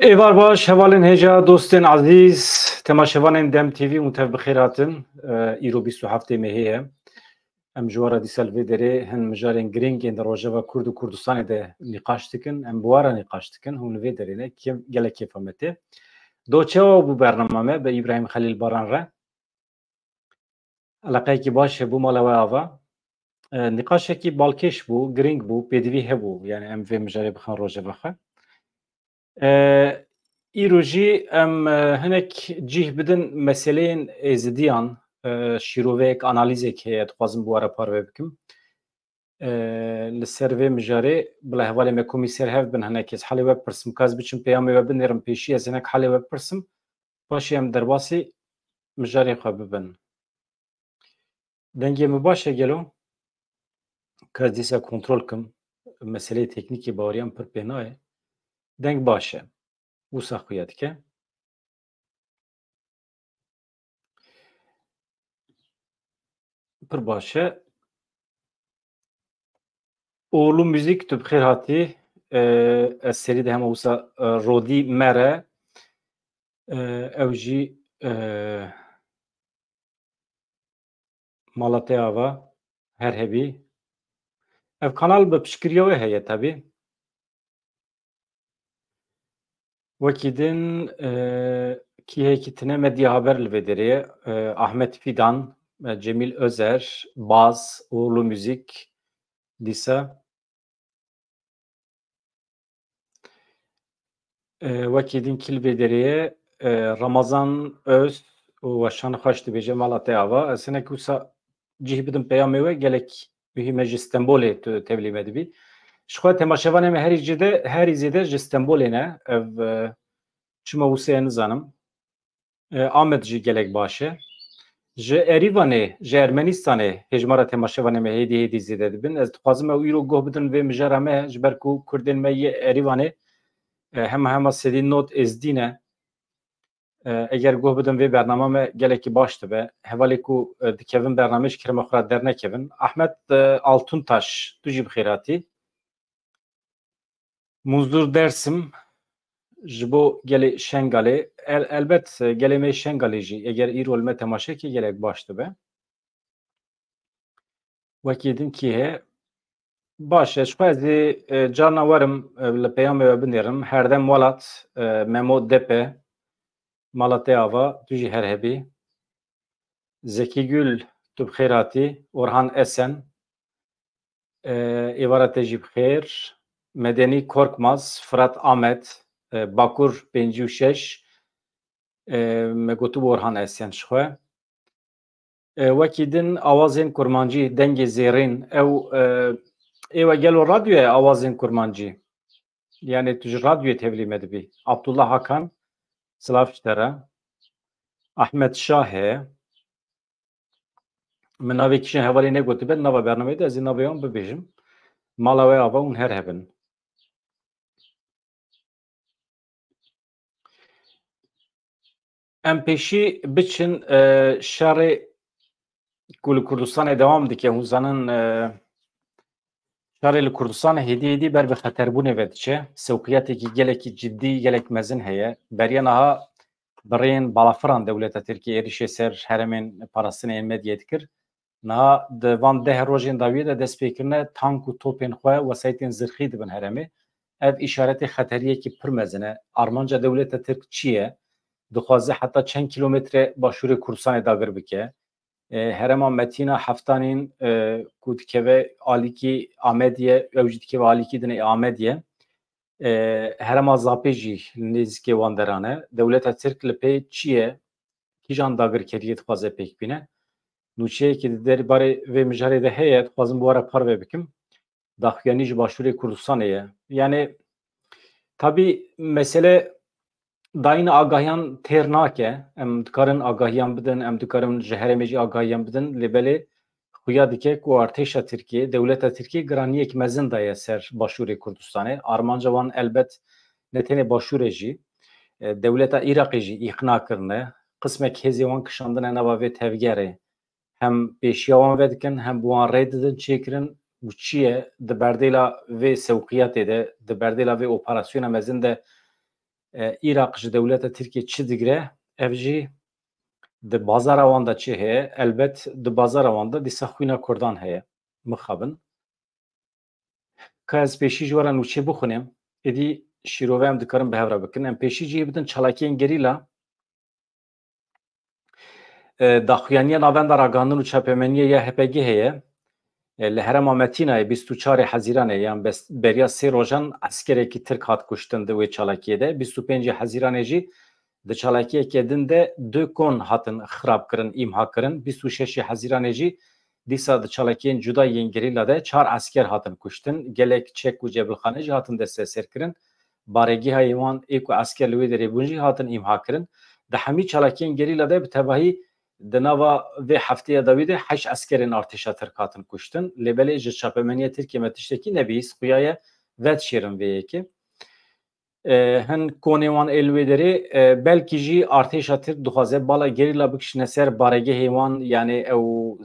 ایوار باش هوالین هجا دوستین عزیز تماشاوان دم تیوی متف بخیراتن ایرو 27 مهیه ام جوارا دی سلوی دره هن مجارین گرینگ در روجا کرد و کردستان ده نقاش تکن ام بوارا نقاش تکن هم لوی دره نه کیم گله کیفامته دو چه بو برنامه به ابراهیم خلیل باران را علاقه کی باشه بو مالا و آوا نقاش کی بالکش بو گرینگ بو پدوی هبو یعنی ام وی مجاری بخن روجا بخن ایروژی ام هنک جیه بدن مسئله ازدیان شیروک آنالیزی که اتخاذم بواره پاره بکم لسروی مجاری بله حوالی مکومیسر هف بن هنک از حالی وب پرسم کاز بچم پیامی وب نرم پیشی از هنک حالی وب پرسم باشی ام درباسی مجاری خواب ببن دنگی مباشه گلو کاز دیسا کنترل کم مسئله تکنیکی باوریم پر پیناه دنگ باشه وسا خویاد که پر باشه اولو موزیک تو بخیر هاتی از سری ده همه وسا رودی مره اوجی مالته آوا هر هبی اف کانال به پشکریوه هیه تابی وکیدن کی هیکی تنه مدیا haber لودریه Ahmet Fidan Cemil Özer Baz Uğurlu Müzik دیسا وکیدین کل بدریه رمضان öz و شان خوش دبیجه مالته آوا اسنه کوسا جیه بدم پیامی و گلک mühime İstanbul'e tevlim edibi. Şuha temaşavanım her izide İstanbul'e ne ev çima Hüseyin zanım Ahmet ji gelek başı ji Erivan'e ji Ermenistan'e hejmara temaşavanım hedi izide dibin ez dixwazim ew îro goh bidin vê mijara me ji ber ku Kurdên me yê Erivan'e hema sedî not ezdîne eger goh bidin vê bername me gelekî baş dibe hevalê ku dikevin bername ji kirema xwe dernekevin Ahmet Altuntaş tu jî bixêr hatî Muzdur Dersim ji bo gelê Şengalê elbet gelê me Şengalê jî eger îro li me temaşekê gelek baş dibe wekî din kî heye baş e ji xwe ez ê carna werim li peyamê we binêrim Herdem Welat Memo Depe mala te ava tu jî her hebî Zekî Gül tu bixêr hatî Orhan Esen êvara te jî bixêr Medenî Korkmaz Fırat Ahmet Bakur 56 me gotû Orhan Esen ji xwe wekî din awazên kurmancî dengê zêrîn ew êwe gelo radyoya awazên kurmancî yani tu ji radyoyê tevlî me dibî Abdullah Hakan Silav ji te re Ahmet Şah heye min navê kişên hevalî negotibe nava bernameyê de ez ê navê wan bibêjim mala we ava hûn her hebin em pêşî biçin şerê ku li Kurdistanê dewam dike hûn zanin şerê li Kurdistanê hêdî ber bi xeterbûnê ve diçe sewqiyetekî gelekî ciddî gelek mezin heye beriya niha birên balafiran dewleta Tirkiye êrişê ser heremên parastinê ên medyayê dikir niha di van deh rojên dawiyê de destpêkirine tank û topên xwe wesayetên zirxî dibin heremê ev îşaretê xeteriyekî pir mezin e armanca dewleta Tirk çi ye dixwaze heta çend kîlometre başûrê Kurdistanê dagir bike herema Metîna Heftanên ku dikeve alîkî Amediye ew jî dikeve alîkî dinê Amediye herema Zapê jî li nêzîkê wan deran e dewleta Tirk li pê çi ye kîjan dagirkeriyê dixwaze pêk bîne nûçeyekî di derbarê vê mijarê de heye dixwazim bi were parve bikim daxuyanî ji başûrê Kurdistanê ye yani tabî mesele dayîna agahiyan têr nake em dikarin agahiyan bidin em dikarin ji herêmê jî agahiyan bidin lêbelê xuya dike ku artêşa Tirkiye dewleta Tirkiye giraniyek mezin daye ser başûrê Kurdistanê armanca wan elbet ne tenê başûrê jî dewleta Iraqê jî îxna kirine qismek hêzê wan kişandine nava vê tevgerê hem pêşiya wan vedikin hem bi wan rê didin çêkirin û çi ye di berdêla vê sewqiyetê de di berdêla vê operasyona mezin de Irak ji devleta Tirkiye çi digre ev jî di bazara wan da çi heye elbet di bazara wan da dîsa xwîna Kurdan heye mixabin ka ez pêşî ji we re nûçe bixwînim êdî şîrove em dikarin bi hev re bikin em pêşî jî bidin çalakiyên gerîla daxuyaniya navenda ragihandin û çapemeniyê ya HPG heye li herêma Metînayê 24 Hezîranê yan beriya sê rojan askerekî Tirk hat kuştin di wê çalakiyê de 25 Hezîranê jî di çalakiyekê din de 2 kon hatin xirabkirin îmha kirin 26 Hezîranê jî dîsa di çalakiyên cuda yên gerîla de 4 asker hatin kuştin gelek Çek û Cebilxanê jî hatin desteserkirin baregîhayê wan ê ku asker li wê derê bûn jî hatin îmha kirin di hemî çalakiyên gerîla de bi tevahî di nava vê hefteya dawî de 8 askerên artêşa Tirk hatin kuştin lêbelê ji çapemeniya Tirkiye me tiştekî nebîst xuya ye vedşêrin vê yekê hin konê wan ê li wê derê belkî jî artêşa Tirk dixwaze bala gerîla bikişine ser baregehê wan yani ew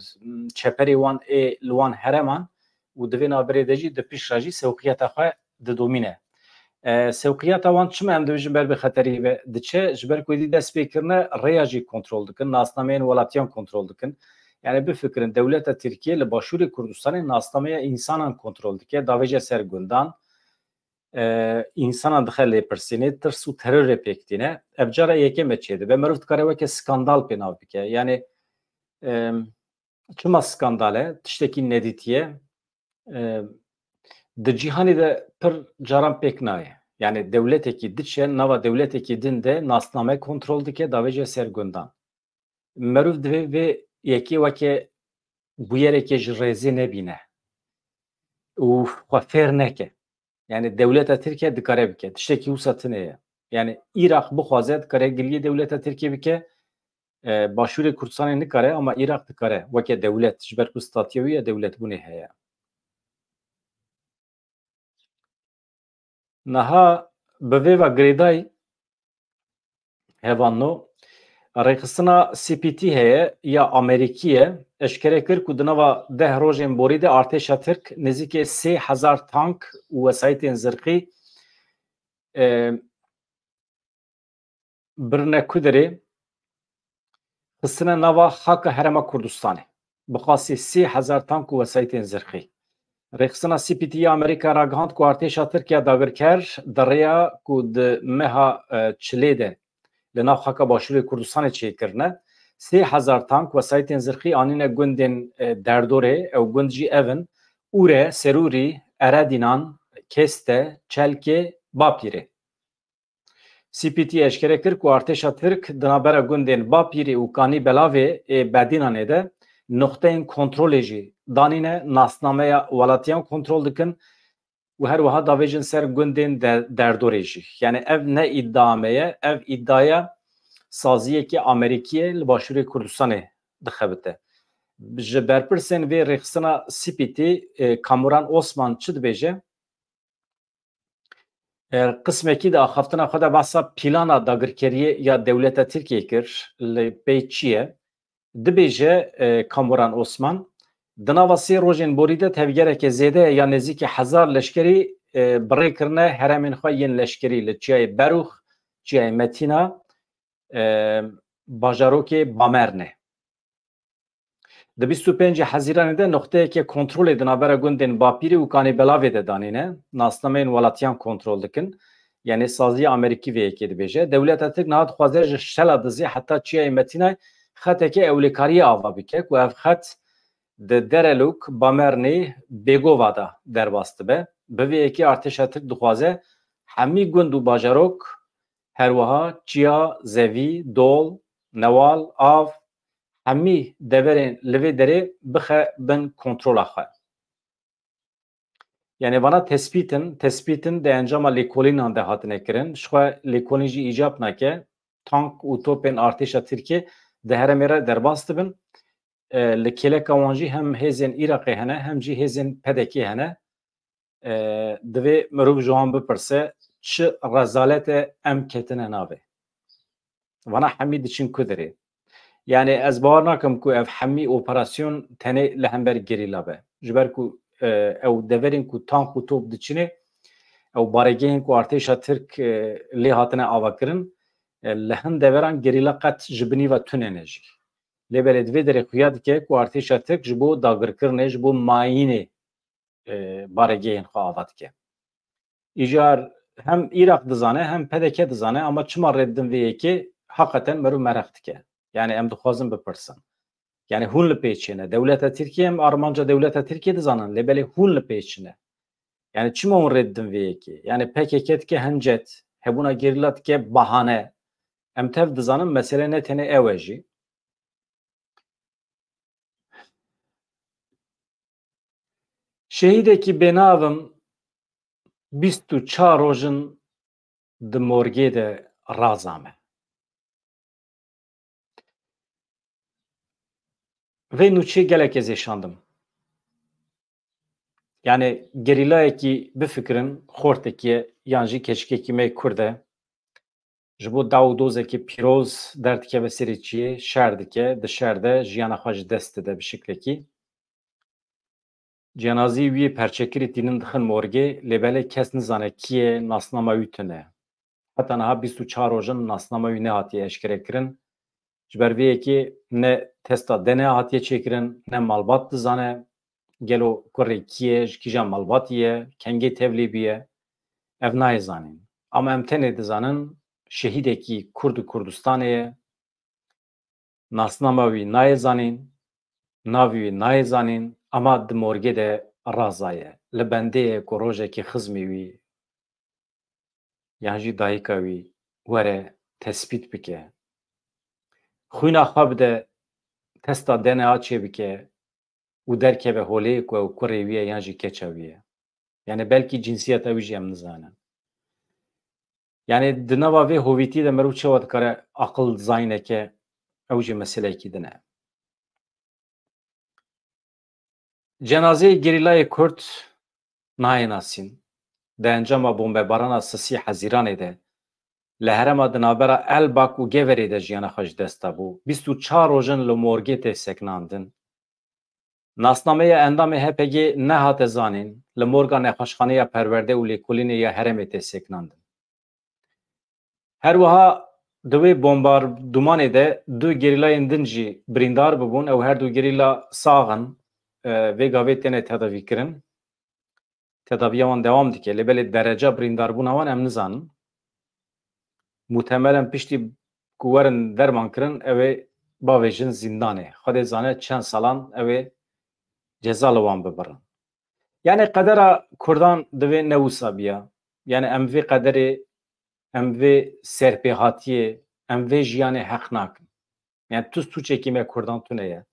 çeperê wan ê li wan hereman û di vê navberê de jî di pîş re jî sewqiyeta xwe didomîne sewqiyeta wan çima em dibêjin ber bi xeterî ve diçe ji ber ku êdî dest pêkirine rêya jî kontrol dikin nasnameyên welatiyan kontrol dikin yani bifikirin dewleta Tirkiye li Başûrê Kurdistanê nasnameya însanan kontrol dike davêje ser gundan însanan dixe lêpirsînê tirs û terorê pêk tîne ev cara yekê me çê dibe mirov dikare weke skandal pênav bike yani çima skandal e tiştekî nedîtiye di cîhanê de pir caran pêk naye yani dewletekî diçe nava dewletekî din de nasname kontrol dike davêje ser gundan mirov divê vê yekê weke bûyerekê ji rêzê nebîne û xwe fêr neke yani devleta Tirkiye dikare bike tiştekî wisa tune ye yani Irak bixwaze dikare giliyê devleta Tirkiye bike Başûrê Kurdistanê nikare ama Irak dikare weke dewlet ji ber ku statiya wî ya dewletbûnê heye niha bi vê ve girêdayî hevanno rêxistina CPT heye ya Amerîkî ye eşkere kir ku di nava 10 rojên borî de artêşa Tirk nêzîkî 3000 tank û wesayetên zirqî birine Kuderê xistine nava Haka Herêma Kurdistanê bi qasî 3000 tank û wesayetên zirqî rêxistina CPT ya Amerîka ragihand ku artêşa Tirkiye dagirker di rêya ku di meha çilê de li nav Haka Başûrê Kurdistanê çêkirine 3000 tank wesayetên zirqî anîne gundên derdorê ew gund jî evin Ûre, Serûrî, Eredînan, Keste, Çelkê, Bapîrê CPT eşkere kir ku artêşa Tirk di navbera gundên Bapîrê û Kanî Belavê ê Bedînanê de noxteyên kontrolê jî danîne nasnameya welatiyan kontrol dikin û her wiha davêjin ser gundên derdorê jî yani ev ne îddia me ye ev îddaya saziyekî Amerîkiyê li Başûrê Kurdistanê dixebite ji berpirsên vê rêxistina CPT Kamuran Osman çi dibêje qismekî de axaftina xwe de behsa plana dagirkeriyê ya dewleta Tirkiye kir li pê çi ye dibêje Kamuran Osman di nava sê rojên borî de tevgereke zêde ya nêzîkî 1000 leşkerî birêkirine heremên xwe yên leşkerî li çiyayê Berûx, çiyayê Metîna, bajarokê Bamernê. Di 25 Hezîranê de noxteyeke kontrolê di navbera gundên Bapîrê û Kanî Belavê de danîne nasnameyên welatiyan kontrol dikin yani saziya Amerîkî vê yekê dibêje dewleta Tirk niha dixwaze ji şela dizê heta çiyayê Metînayê xeteke ewlêkariyê ava bike ku ev xet di Derelûk, Bamernê, Bêgova da derbas dibe bi vê yekê artêşa Tirk dixwaze hemî gund û bajarok her wiha Çiya, Zevî, Dol, Newal, Av hemî deverên li vê derê bixe bin kontrola xwe yani vana tespîtin de encama lêkolînan de hatine kirin ji xwe lêkolîn jî îcab nake tank û topên artêşa Tirkiye di herêmê re derbas dibin li kêleka wan jî hem hêzên Iraqê hene hem jî hêzên PDK hene divê mirov ji wan bipirse çi rezalete em ketine navê vana hemî diçin Kuderê yani ez bawer nakim ku ev hemî operasyon tenê li hember gerîla be ji ber ku ew deverên ku tank û top diçinê ew baregehên ku artêşa Tirk lê hatine avakirin li hin deveran gerîla qet ji binî ve tunê jî. Lêbelê divê derê xuya dike ku artêşa Tirk ji bo dagirkirinê ji bo mayînê baregehên xwe ava dike. Îjar hem Îrak dizane hem PDK dizane ama çima reddin vê yekê heqeten merû mereq dike. Yani em dixwazin bipirsin. Yani hûn li pêçine. Dewleta Tirkiye em armanca dewleta Tirkiye dizanin. Lêbelê hûn li pêçine. Yani çima hûn reddin vê yekê? Yani PKK dike hencet, hebûna gerîla dike bahane. Em tev dizanin mesele ne tenê ew e jî. Şehîdekî bênavim 24 rojin di morgê de razame. Vê nûçê gelek ez êşandim. Yani gerîlayekî bifikirin xortekî ye yan jî keçikekî me Kurd e. Ji bo daw û dozekî pîroz derdikeve serê çiyê, şer dike, di şer de jiyana xwe ji dest dide bi şiklekî. Cenazî wî perçekirî tînin dixin morgê, lêbelê kes nizane kî ye, nasnama wî tune. Heta niha 24 rojin nasnama wî nehatiye eşkerekirin. Ji ber vê yekê ne testa DNA hatiye çêkirin, ne malbat dizane gelo kurê kî ye, ji kîjan malbatî ye, kengê tevlî bûye, ev nayê zanîn. Ama em tenê dizanin şehîdekî Kurd û Kurdistanê ye, nasnama wî nayê zanîn, navê wî nayê zanîn ama di morgê de raza ye. Li bendê ye ku rojekê xizmê wî yan jî dayîka wî were tespît bike. Xwîna xwe bide, testa DNA çêbike û derkeve holê ku ew kurê wî ye yan jî keça wî ye. Yani belkî cinsiyeta wî jî em nizanin. Yani di nava vê hovîtî de mirov çawa dikare aqil zayîneke ew jî meseleyekî din e. Cenazeyê gerîlayê Kurd nayê nasîn. Di encama bombebarana Sisî Hezîranê de li herêma di navbera Elbak û Geverê de jiyana xwe ji dest dabû. 24 rojin li morgê tê seknandin. Nasnameya endamê HPG nehate zanîn, li morga nexweşxaneya Perwerde û Lêkolînê ya herêmê tê seknandin. Her wiha di wê bombardumanê de du gerîlayên din jî birîndar bibûn, ew her du gerîla saxin vê gavê têne tedavîkirin. Tedaviya wan dewam dike, lêbelê derece birîndarbûna wan em nizanin. Muhtemelen piştî ku werin dermankirin ew ê bavêjin zîndanê. Xwedê zane çend salan ew ê ceza li wan bibirin. Yani qedera Kurdan divê ne wisa biya. Yani em vê qederê, em vê serpêhatiyê, em vê jiyanê heq nakin. Yani tu stûçekî me Kurdan tune ye.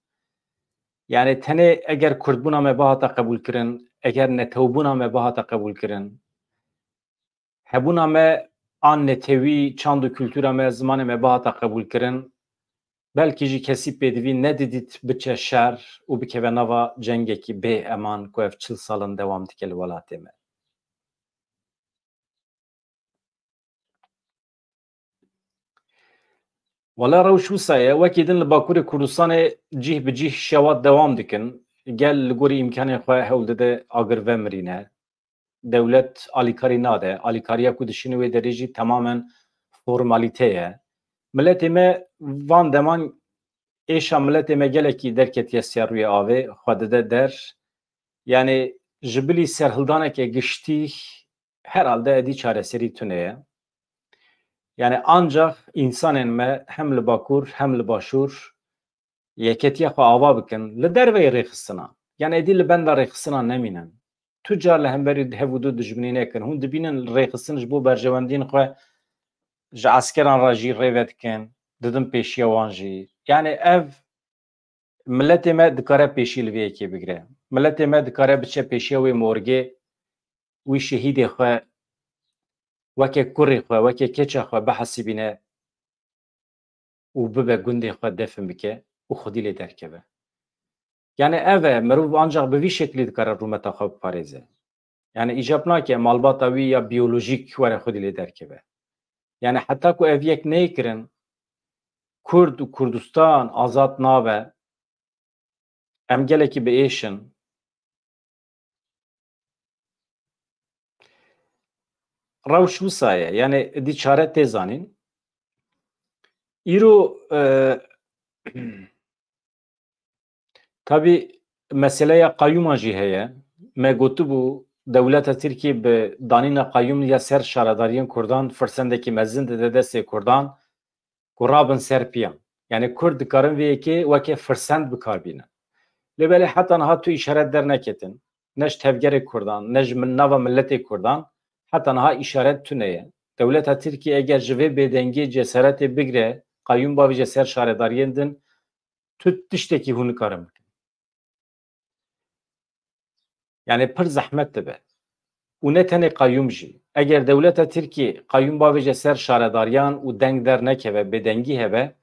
Yani tenê eger Kurdbûna me bihata qebûlkirin, eger netewbûna me bihata qebûlkirin, hebûna me an netewî, çand û kültûra me, zimanê me bihata qebûlkirin, belkî jî kesî pêdivî nedidît biçe şer û bikeve nava cengekî bê eman ku ev 40 salin dewam dike li welatê me. Wala rewş wisa ye, wekî din li Bakurê Kurdistanê cih bi cih şewat dewam dikin. Gel li gorî îmkanên xwe hewl dide agir vemirîne. Dewlet alîkarî nade. Alîkariya ku dişîne wê derê jî temamen formalîte ye. Milletê me van deman êşa milletê me gelekî derketiye siyarûyê avê xwe dide der. Yani ji bilî serhildaneke giştî herhalde êdî çareserî tune ye. Yani ancak insanên me hem li Bakur hem li Başûr yeketiya xwe ava bikin li derveyê rêxistina. Yani êdî li benda rêxistina nemînin. Tu car li hemberî hev û du dijminî nekin. Hûn dibînin rêxistin ji bo berjewendiyên xwe ji askeran re jî rêve dikin, didin pêşiya wan jî. Yani ev milletê me dikare pêşî li vê yekê bigire. Milletê me dikare biçe pêşiya wê morgê, wî şehîdê xwe weke kurê xwe, weke keça xwe bihesibîne û bibe gundê xwe defn bike û xwedî lê derkeve. Yani ev e mirov ancak bi vî şeklî dikare rûmeta xwe biparêze. Yani îcab nake malbata wî ya biyolojîk were xwedî lê derkeve. Yani heta ku ev yek neykirin, Kurd û Kurdistan azad nabe, em gelekî biêşin. rewş wisa ye yani di çare tê zanîn îro tabii meseleya qayyûma jî heye me gotibû dewleta Tirkiye bi danîna qayyûm ya ser şaredariyên Kurdan firsendekî mezin dide destê Kurdan ku rabin ser piyan yani Kurd dikarin vê yekê weke firsend bikarbînin lêbelê heta niha tu îşaret derneketin ne ji tevgerê Kurdan ne ji nava milletê Kurdan heta niha îşaret tune ye dewleta Tirkiye eger ji vê bêdengî cesaretê bigire qayyûm bavêje ser şaredariyên din tu tiştekî hûn nikarin bikin yani pir zehmet dibe û ne tenê qayyûm jî eger dewleta Tirkiye qayyûm bavêje ser şaredariyan û deng dernekeve bêdengî hebe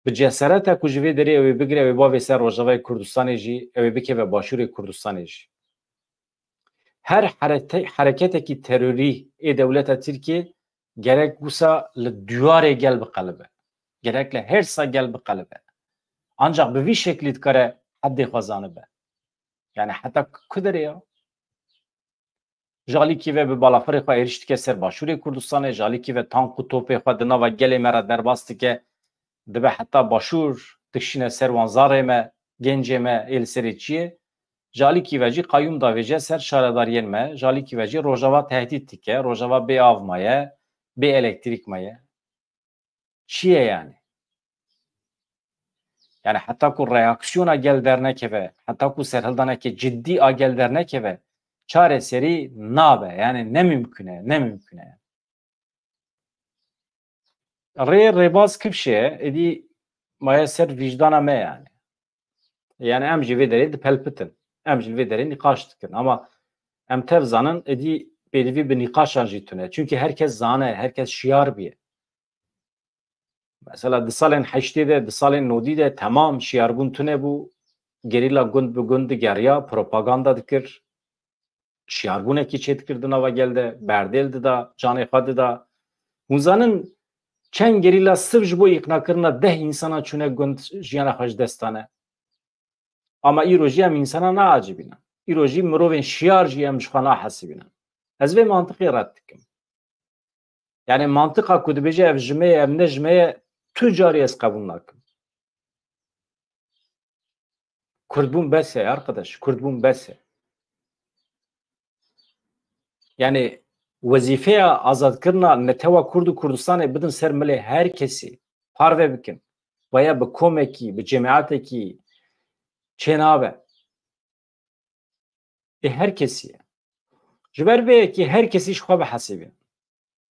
bi cesareta ku ji vê derê ew ê bigire ew ê bavê ser Rojavayê Kurdistanê jî ew ê bikeve başûrê Kurdistanê jî her hereketekî terorî ê dewleta Tirkiye gerek wisa li diyarê gel biqelibe gerek li Hêrsa gel biqelibe ancak bi vî şeklî dikare heddê xwe zanibe yani heta ku derê ya jalîkî ve bi balafirê xwe êriş dike ser başûrê Kurdistanê jalîkî ve tank û topê xwe di nava gelê me re derbas dike dibe heta başûr dikşîne ser wan zarê me gencê me ê li serê çi ye jalîkî ve jî qayyûm davêje ser şaredariyên me jalîkî ve jî Rojava tehdît dike Rojava bê av maye bê elektrîk maye çi ye yani yani heta ku reaksiyona gel dernekeve heta ku serhildanekê ciddî a gel dernekeve çareserî nabe yani ne mümküne ne mümküne rê rêbaz kivşe êdî maye ser vicdana me yani em jî vê derê dipelpitin em jî vê derê nîqaş dikin ama em tev zanin êdî pêdivî bi nîqaşan jî tune çünkü herkes zane herkes şiyar bîye mesela di salên heştê de di salên nodî de temam şiyarbûn tune bû gerîla gund bi gund digeriya propaganda dikir şiyarbûnekî çê dikir di nava gel de berdêl dida canê xwe dida hûn zanin çend gerîla siv ji bo îqnakirina 10 insana çûne gund jiyana xwe ji dest dane ama îro jî em însana naacîbînin îro jî mirovên şiyar jî em ji xwe nahesibînin ez vê mantiqê red dikim yani mantıqa ku dibêje ev ji me ye ev ne ji me ye tu carî ez qebûl nakim Kurdbûn bes e arkadaş Kurdbûn bes e yani wezîfeya azadkirina netewa Kurd û Kurdistanê bidin ser milê her kesî parve bikin veya bi komekî bi cemaatekî çê nabe her kesî ye ji ber vê yekê her kesî ji xwe bihesibî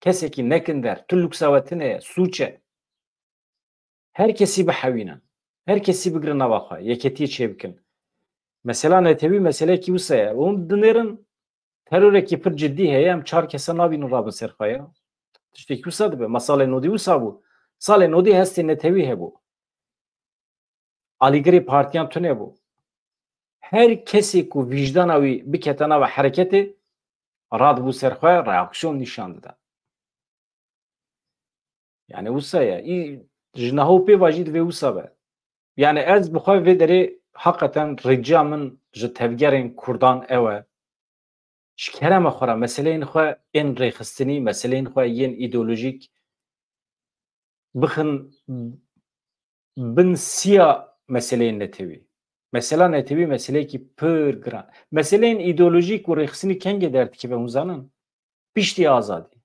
kesekî nekin der tu lûksa we tune ye sûç e her kesî bihewînin her kesî bigirin nava xwe yeketiyê çê bikin mesela netewî meselekî wisa ye hûn dinêrin terörekî pir ciddî heye em çar kese nabînin rabin ser xwe ya tiştekî wisa dibe me salê nodî wisa bû salê nodî hestê netewî hebû alîgirê partiyan tune bû her kesê ku vicdana wî bikete nava hereketê radibû ser xwe reaksiyon nîşan dide yani wisa ye î ji neho pêva jî divê wisa be yani ez bi xwe vê derê heqeten rica min ji tevgerên Kurdan ew e ji kerema xwe re meseleyên xwe ên rêxistinî meseleyên xwe yên îdeolojîk bixin bin siya meseleyên netewî mesela netewî meseleyekî pir giran meseleyên îdeolojîk û rêxistinî kengê derdikibe hûn zanin piştî azadî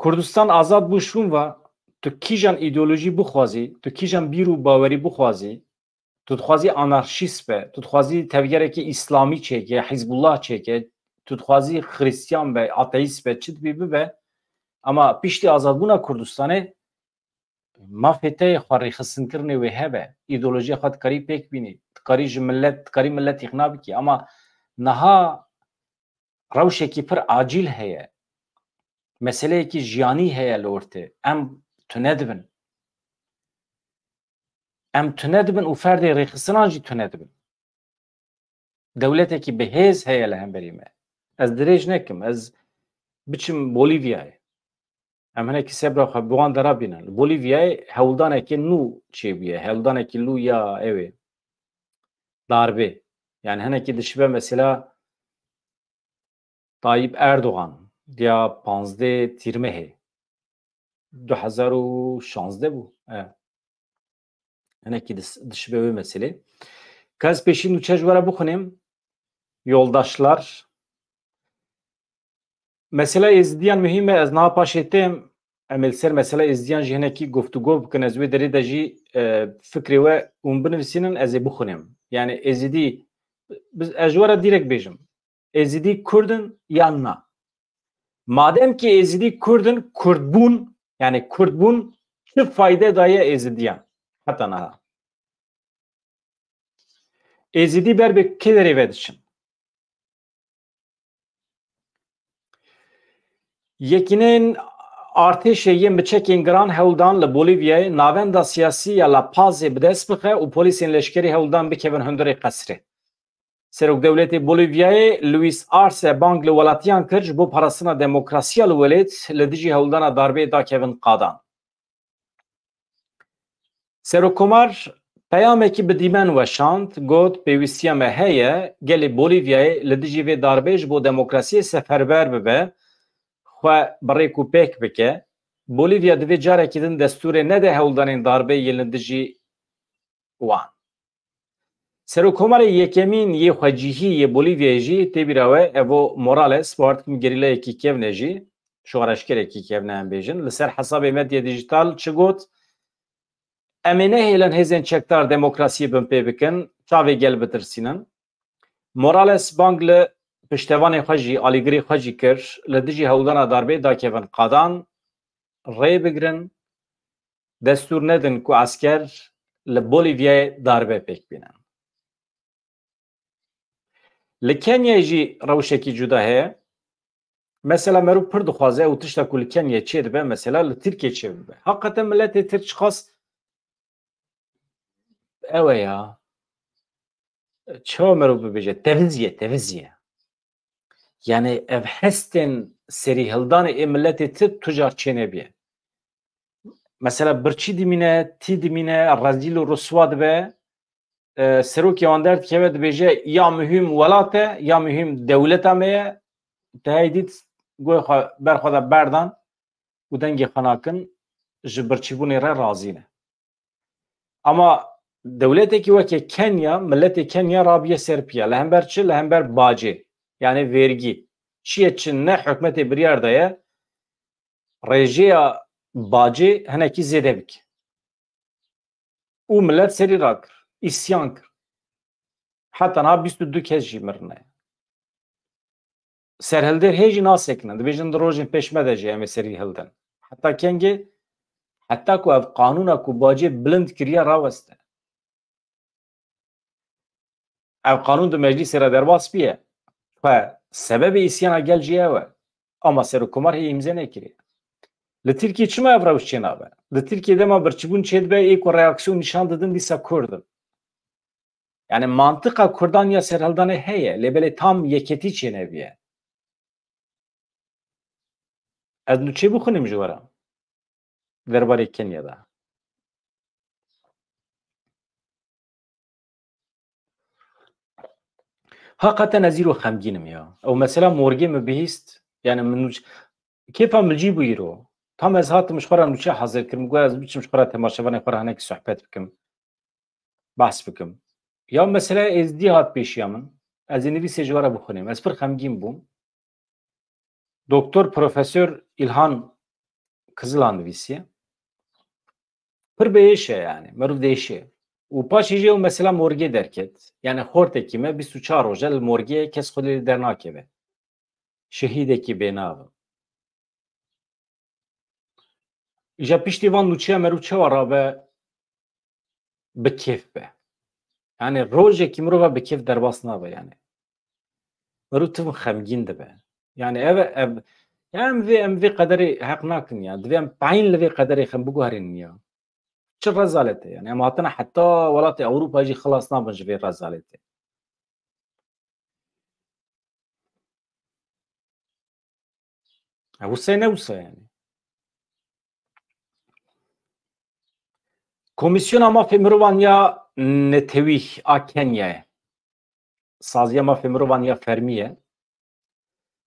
Kurdistan azad bû şûn ve tu kîjan îdeolojî bixwazî tu kîjan bîr û bawerî bixwazî tu dixwazî anarşîst be tu dixwazî tevgerekî îslamî çêke Hizbullah çêke tu dixwazî xrîstyan be ateîst be çi dibî bibe ama piştî azadbûna Kurdistanê mafê te yê xwe rêxistinkirinê wê hebe îdeolojiya xwe dikarî pêk bînî dikarî ji millet dikarî millet îqna bikî ama niha rewşekî pir acîl heye meseleyekî jiyanî heye li ortê em tune dibin em tune dibin û ferdê rêxistinan jî tune dibin dewletekî bihêz heye li hemberî me ez dirêj nekim ez biçim Bolîvyayê em hinekî sebra xwe bi wan de rabînin li Bolîvyayê hewldanekê nû çêbûye hewldanekî lû ya ew ê darbê yani hinekî dişibe mesela Tayyip Erdoğan ya 15 تیرمه 2016 bu. Evet. Yani ki dış bir mesele. Kaz peşin uçacılara bukunayım. Yoldaşlar. Mesela izleyen mühime ez ne paşetim emelser mesela izleyen jihneki guftugov bkin ez ve deri de jî fikri ve binivîsînin ez ê bixunim. Yani ezidî biz ez were direkt bêjim. Ezidî Kurdin yan na. Madem ki ezidî Kurdin Kurdbûn yani Kurdbûn çi fayde daye ezidiyan. Heta naha. Ezidî ber bi kê derê ve diçin. Yekînin artêşê yên bi çekên giran hewldan li Bolîvyayê navenda siyasî ya La Pazê bi dest bixe û polîsên leşkerî hewldan bikevin hundirê qesrê. Serokdewletê Bolîvyayê Luis Arce bang li welatiyan kir ji bo parastina demokrasiya li welêt li dijî hewldana darbeyê da kevin qadan. Serokkomar peyamekî bi dîmen weşand got pêwîstiya me heye gelê Bolîvyayê li dijî vê darbê ji bo demokrasiyê seferber bibe xwe birêk û pêk bike. Bolîvya divê carekî din destûrê nede hewldanên darbê yên li dijî wan. Serokkomarê yekemîn yê xwecihî yê Bolîvyayê jî tê bîra we Evo Morales bi artikim gerîleyekî kevne jî şoreşkerekî kevne em bêjin li ser hesabê medya dijîtal çi got em ê nehêlin hêzên çekdar demokrasiyê bin pê bikin çavê gel bitirsînin. Morales bang li piştevanê xwe jî alîgirê xwe jî kir li dijî hewldana darbê da kevin qadan rê bigirin destûr nedin ku esker li Bolîvyayê darbe pêk bînin. Li Kenyayê jî rewşekî cuda heye. Mesela merû pir dixwaze û tişta ku li Kenyayê çê dibe mesela li Tirkiye çê bibe. Heqeten milletê Tirk çiqas ew e ya. Çawa merû bibêje tevizye. Yani ev hestên serî hildanê ê milletê Tirk tucar çê nebiye. Mesela birçî dimîne, tî dimîne, rezîl û rûswa dibe serokê wan derdikeve dibêje ya mühim welat e ya mühim dewleta me ye tehê dît goy xwe berxwe de berdan û dengê xwe nakin ji birçîbûnê re razî ne. Ama dewletekî wekî Kenya, milletê Kenya rabiye serpiya li hember çi? Li hember bacê yani vergî. Çiye çi ne hikûmetê biryar daye rêjeya bacê hinekî zêde bike. û millet serî rakir, îsyan kir. Heta niha 22 kes jî mirine. Serhilder hê jî nasekinin. Dibêjin di rojên pêşme de jî em ê serî hildin. Heta kengê heta ku ev qanûna ku bacê bilind kiriye raweste. Ev qanûn di meclîsê re derbas biye. Xwe sebebê îsyana gel jî ew e. Ama serokkomar hê îmze nekiriye. Li Tirkiye çima ev rewş çê nabe? Li Tirkiye dema birçîbûn çê dibe ê ku reaksiyon nîşan didin dîsa Kurdin. Yani mantıqa Kurdan ya serhildanê heye lêbelê tam yeketî çê nebiye. Ez nu çê bixunim ji we re derbarê Kenya'da. Hakikaten ez îro xemgînim ya. Ew mesela morgê me bihîst yani min kêfa min cî bû îro. Tam ez hatim ji xwe re nûçe hezir kirim got ez biçim ji xwe re temaşevanê xwe re hinekî sohbet bikim. Behs bikim. Ya mesela êzdî hat pêşiya min. Ez ê nivîsê ji we re bixunim. Ez pir xemgîn bûm. Doktor Profesör İlhan Kızılan nivîsiye. Pir bêhêş e yani. Merûv değişê. û paşê jê ew mesela morgê derket. Yani xortekî me 24 roj e li morgê kes xwe lê dernakeve. Şehîdekî bênav. Ja piştî van nûçeya merû çawa rabe bi kêf be. Yani rojekî mirova bi kêf derbas nabe yani. Merû tim xemgîn dibe. Yani ev em vê qederê heq nakin ya. Divê em peyên li vê qederê xem biguherînin ya. Çi rezalet e yani. Em hatine heta welatê Ewropa jî xilas nabin ji vê rezaletê. Wisa ne wisa yani. Komisyona mafê mirovan ya netewî a Kenyayê. Saziya mafê mirovan ya fermî ye.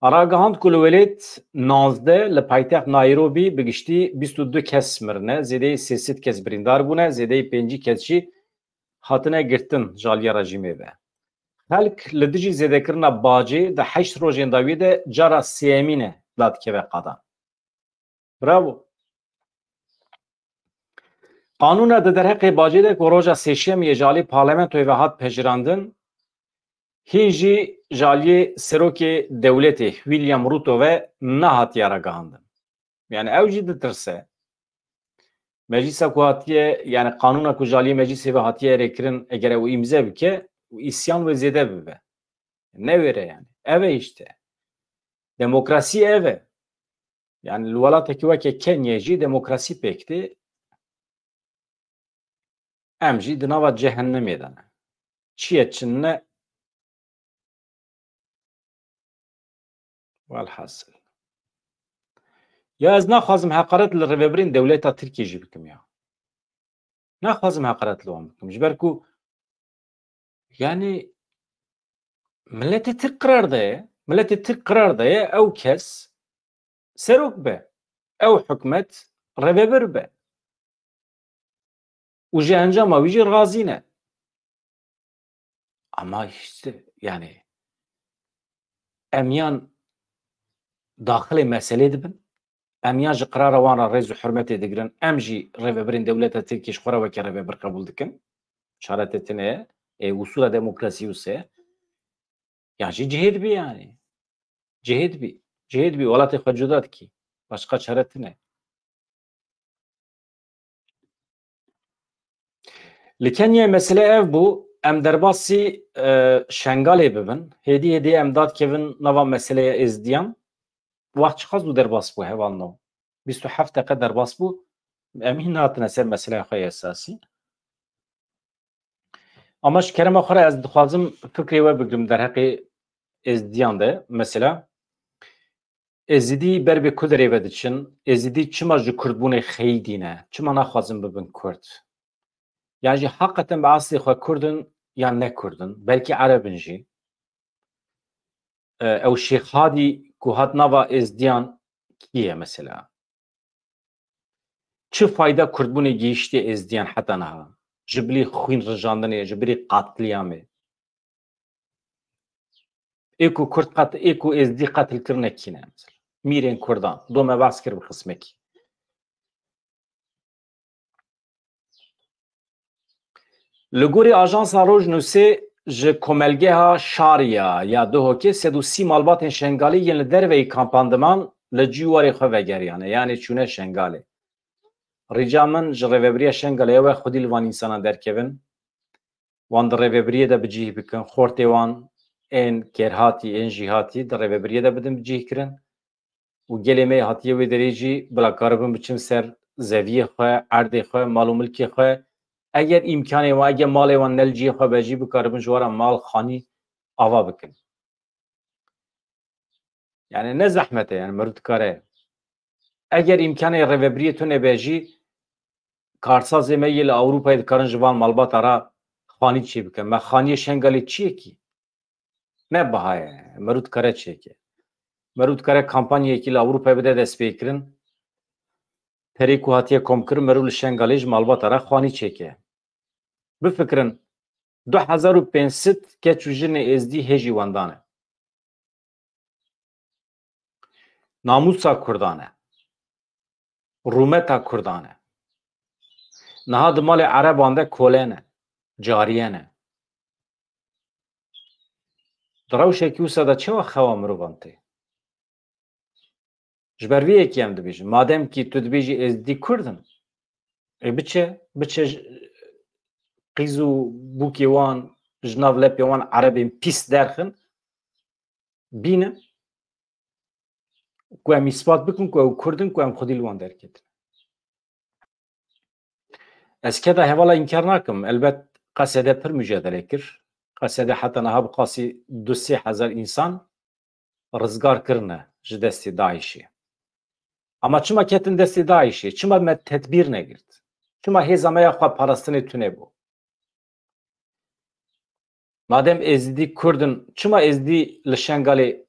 Aragahand Kulvelet nazde li paytext Nairobi bigiştî 22 kes mirine, zêdeyî 300 kes birîndar bûne, zêdeyî 5 kes jî hatine girtin jaliya rejîmê ve. Xelk li dijî zêdekirina bacê di 8 rojên dawî de cara sêyemîn e dadkeve qadan. Bravo. Kanûna di derheqê bacê de ku roja sêşemiyê ji alî parlamentoyê ve hat pejirandin, hîn jî ji aliyê serokê dewletê William Ruto ve nehatiye ragihandin. Yani ew jî ditirse. Meclisa ku hatiye, yani kanûna ku ji aliyê meclisê ve hatiye erêkirin eger ew îmze bike, isyan ve zêde bibe. Ne vere yani? Ev e işte. Demokrasî ev e. Yani li welatekî weke Kenyayê jî demokrasî pêkti. Em jî di nava cehennemê de ne. Çiye çin ne? Velhasıl. Ya ez naxwazim heqaret li rêveberên dewleta Tirkiyê jî bikim ya. Naxwazim heqaret li wan bikim. Ji ber ku yani milletê Tirk qirar daye, milletê Tirk qirar daye ew kes serok be. Ew hikûmet rêveber be. û ji encama wî jî razî ne. Ama işte yani em yan daxilê meselê dibin, em yan ji qirara wan re rêz û hurmetê digirin, em jî rêveberên dewleta Tirkiyê ji xwe re weke rêveber qebûl dikin. Şaretê tune ye, usûla demokrasî wise. Ya jî cihêd bî yani. Cihêd bî. Cihêd bî welatê xwe cuda dikî. Başqa çare tune. Li Kenyayê mesele ev bû, em derbasî şengalê bibin. Hêdî hêdî em dadkevin nava meseleya êzdiyan. Wax çiqas bû derbas bû heval no. 27 deqe derbas bû. Em hîn hatine ser meseleya xwe esasî. Ama ji kerema xwe re ez dixwazim fikrê we bigirim derheqê êzdiyan de. Mesela êzîdî ber bê Kurderê ve diçin, êzîdî çima ji Kurdbûnê xeyî dîne, çima naxwazin bibin Kurd. Yani jî heqeten bi aslê xwe Kurdin yan ne Kurdin, belkî Erebin jî. Ew Şêx Hadî ku hat nava êzdiyan kî ye mesela? Çi fayda Kurdbûnê gihîştê êzdiyan heta niha? Ji bilî xwîn rijandinê, ji bilî qatliamê. Ê ku Kurd ê ku êzdî qetilkirine kî ne mesela? Mîrên Kurdan. Do me behs kir bi qismekî. Li gorî Ajansa Rojnûsê ji komelgeha Şariya ya Duhokê 130 malbatên şengalî yên li derveyî kampandiman li cîwarê xwe vegeriyane, yani çûne şengalê. Rîca min ji rêveberiya şengalê we xwedî li van însanan derkevin, wan di rêveberiyê de bicih bikin, xortê wan ên kêrhatî, ên jîhatî di rêveberiyê de bidin bicihkirin û gelê me hatiye wê derê jî bila karibin biçin ser zeviyê xwe, erdê xwe, mal û milkê xwe. Eger imkanê wan, eger malê wan ne li cihê xwe bejî bikaribin ji wara mal, xanî ava bikin. Yani ne zehmet e yani mirov dikare. Eger imkanê rêveberiyê tune bejî, karsazê me yê li Ewropayê dikarin ji van malbata ra xanî çê bikin. Me xaniyê şengalê çi ye kî? Ne biha ye? Mirov dikare çêke. Mirov dikare kampanyayekî li Ewropayê bide destpêkirin. Perê ku hatiye komkirin mirov li şengalê ji malbata ra xanî çêke. Bifikirin 2500 keç û jinê êzdî hêjî wendan e. Namusa Kurdan e. Rûmeta Kurdan e. Niha di malê Ereban de kolên e, cariyen e. Di rewşekî wisa de çawa xewa mirovan tê? Ji ber vê yekî em dibêjin, madem kî tu dibêjî êzdî Kurdin, biçe qîz û bûkê wan ji nav lepê wan Erebên pîs derxin, bînin ku em îspat bikin ku ew Kurdin, ku em xwedî li wan derketin. Ez keda hevala inkar nakim, elbet Qesedê pir mücadele kir. Qesedê heta niha bi qasî 2-3 hezar însan rizgar kirine ji destê Daişê. Ama çima ketin destê Daişê? Çima me tedbîr negirt? Çima hêza me ya xwe parastinê tune bû? Madem êzîdî Kurdin, çima êzdî li şengalê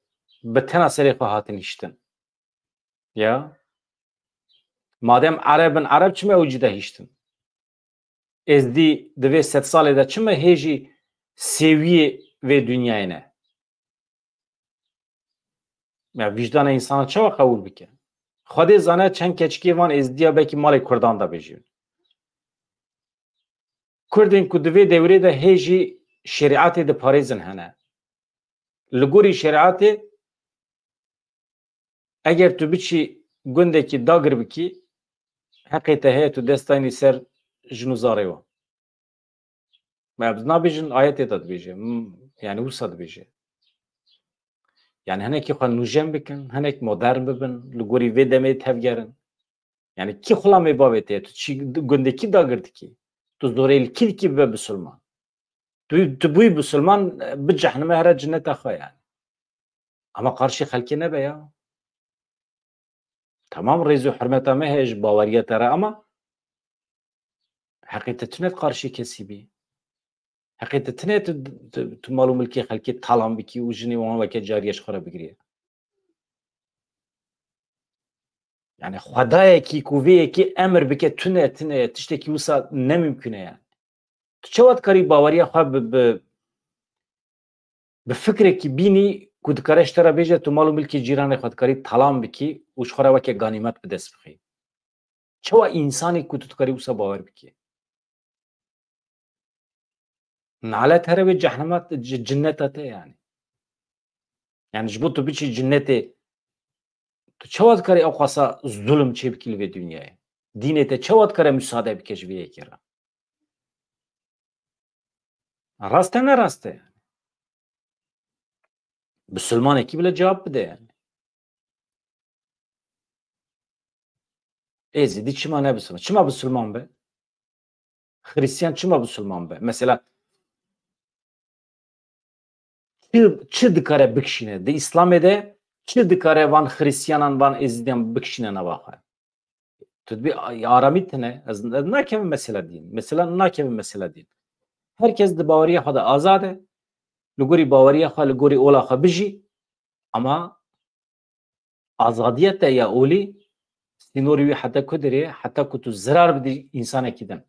بتنا سری خواهاتن هشتن یا مادام عرب چمه اوجده هشتن از دی دوی 100 ساله دا چمه هیجی سویه و دنیای نه یا وجدان انسان چه قبول بکن خود زانه چند کچکی وان از دیا بکی مال کردان دا بجیون کردین که دوی دوره دا هیجی شریعت دا پاریزن هنه لگوری شریعت اگر تو بچی گنده کی داگر بکی حقیقته هی تو دستانی سر جنوزاره و ما بزنا بیجن آیت داد بیجه yani وسط بیجه yani هنه کی خوان نوجم بکن هنه کی مدرن ببن لگوری وی دمه تفگرن yani ki خلا می باوته تو چی گنده کی داگرد کی تو زوریل کی به مسلمان تو بوی مسلمان به جهنم هر جنت اخوا yani ama karşı halki ne be ya tamam rezu hürmete mehej bavariyet ara ama hakikatine karşı kesibi hakikatine tu malu mülki halki talan biki ujni wan veke cariyeş khara bigriye yani xudaya ki kuvve ki emir bike tune tişteki usa ne mümküne yani tu çavat kari bavariya xwa به فکر کی بینی کود کرش ترا بیجه تو مالو ملکی جیران خود کاری تلام بکی وش خورا وکی غنیمت به دست بخی چوا انسانی کود تو کاری وسا باور بکی نالت هر به جهنمت جنتته yani جبو تو بچی جنته تو چواد کاری او خاصا ظلم چه بکی به دنیای دینته چواد کاری müsaade بکش بیه کرا راسته نه راسته Müslüman ki bile cevap bide yani. Ezidi çima ne Müslüman? Çima Müslüman be? Hristiyan çima Müslüman be? Mesela çi dikare bikşine de İslam'da çi dikare van Hristiyanan van ezidiyan bikşine ne bakar? Tüdbi aramit ne? Ne kemi mesela din? Mesela ne kemi mesela din? Herkes de bavariye hada azade. Luguri bavariye ha luguri ola ha biji ama azadiyete ya oli sinori hatta kudri hatta kutu zarar bidi insan ekiden.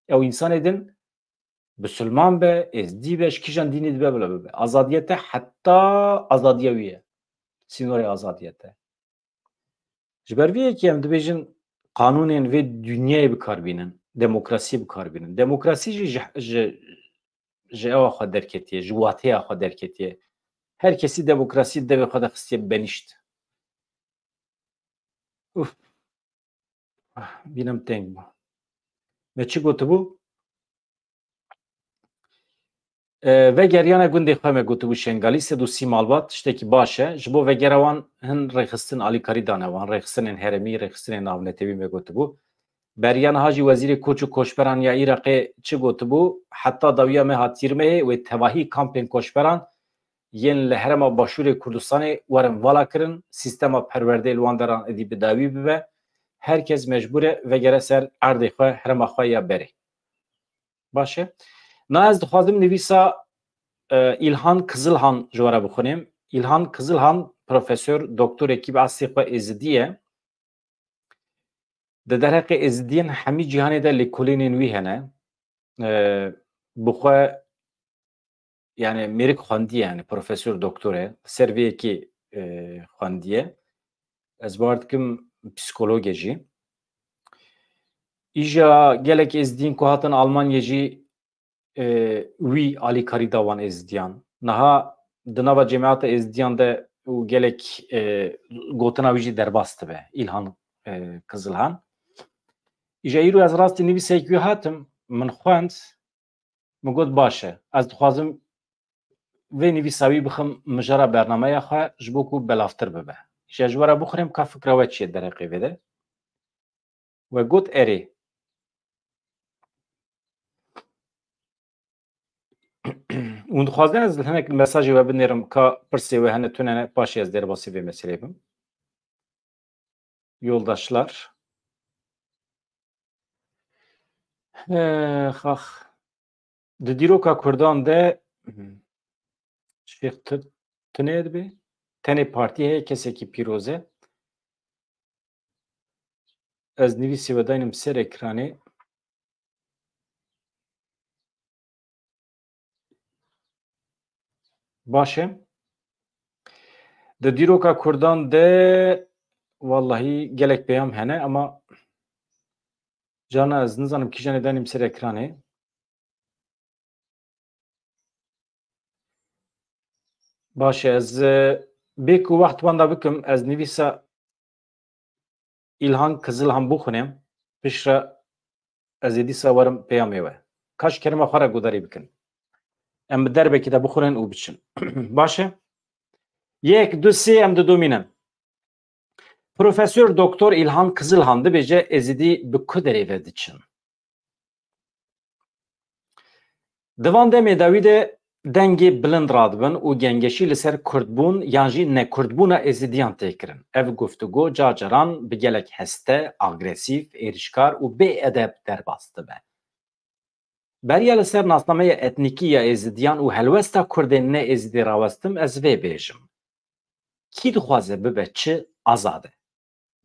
Ya insan edin Müslüman be, ezdi be, şkijan dini be böyle be. Azadiyete hatta azadiyeviye. Sinori azadiyete. Jiberviye ki em dibêjin kanûnên vê dünyayê bikarbînin, demokrasiyê bikarbînin. Demokrasî ji ewa xwe derketiye, ji wateya xwe derketiye. Herkesî demokrasî devê xwe de xistiye benîşt. Uf. Bînim teng bû. Me çi gotibû? Vegeriyana gundê xwe me gotibû şengalî sed û sî malbat tiştekî baş e. Ji bo vegera wan hin rêxistin alîkarî dane wan, rêxistinên herêmî, rêxistinên navnetewî me gotibû. Beriyan hacî wezîrê koç û koçberan ya Iraqê çi gotibû? Heta dawiya me hat Tîrmeyê wê tevahî kampên koçberan yên li Herêma Başûrê Kurdistanê werin vala kirin, sîstema perwerdeyê li wan deran êdî bi dawî bibe. Herkes mecbûr e vegere ser erdê xwe, herêma xwe ya berê. Baş e? Na ez dixwazim nivîsa İlhan Kızılhan ji we re bixwînim. İlhan Kızılhan profesör, doktorekî bi asê xwe êzidî ye. Di derheqê êzidiyên hemî cîhanê de lêkolînên wî hene. Bi xwe yani mêrik xwendiye yani profesör doktor e. Ser vê yekê xwendiye. Ez bar dikim psikolog e jî. Îja gelek êzidiyên ku hatin Almanyê jî wî alîkarî da wan êzidiyan. Niha di nava cemiyata êzidiyan de û gelek gotina wî jî derbas dibe. İlhan Kızılhan. İja îro ez rastî nivîsek wî hatim min xwend min got baş e. Ez dixwazim vê nivîsa wî bixim mijara bernameya xwe ji bo ku belavtir bibe. İja ji we re bixwînim ka fikra we çi ye derheqê vê de. We got erê. Û dixwazim ez hinek mesajê we binêrim ka pirsê we hene tune paşê ez derbasî vê meselê bim. Yoldaşlar. Xax. Di dîroka Kurdan de Şêx tunê dibe? tenê partî heye kesekî pîroz e. Ez nivîsê vedayînim ser ekranê. Baş e. Di dîroka Kurdan de wallahî gelek peyam hene ama cana ez nizanim kîjan ê danîm ser ekranê. Baş e ez bê ku wext wenda bikim ez nivîsa İlhan Kızılhan bixwînim piştre ez ê dîsa werim peyamê we. Kaş kerema xwe re guderî bikin. Em bi derbekê de bixwînin û biçin. Baş e? Yek, du, sê em didomînin. Profesör Doktor İlhan Kızılhan dibêje ez êdî bi ku derê ve diçin. Di van demê de wî de dengê bilind radibin û gengeşî li ser Kurdbûn yan jî nekurdbûna êzidiyan tê kirin. Ev guftûgo car caran bi gelek heste, agresîv, êrişkar û bêedeb derbas dibe. Beriya li ser nasnameya etnîkî ya êzidiyan û helwesta Kurdên ne êzidî rawestim ez vê bêjim. Kî dixwaze bibe çi azad e.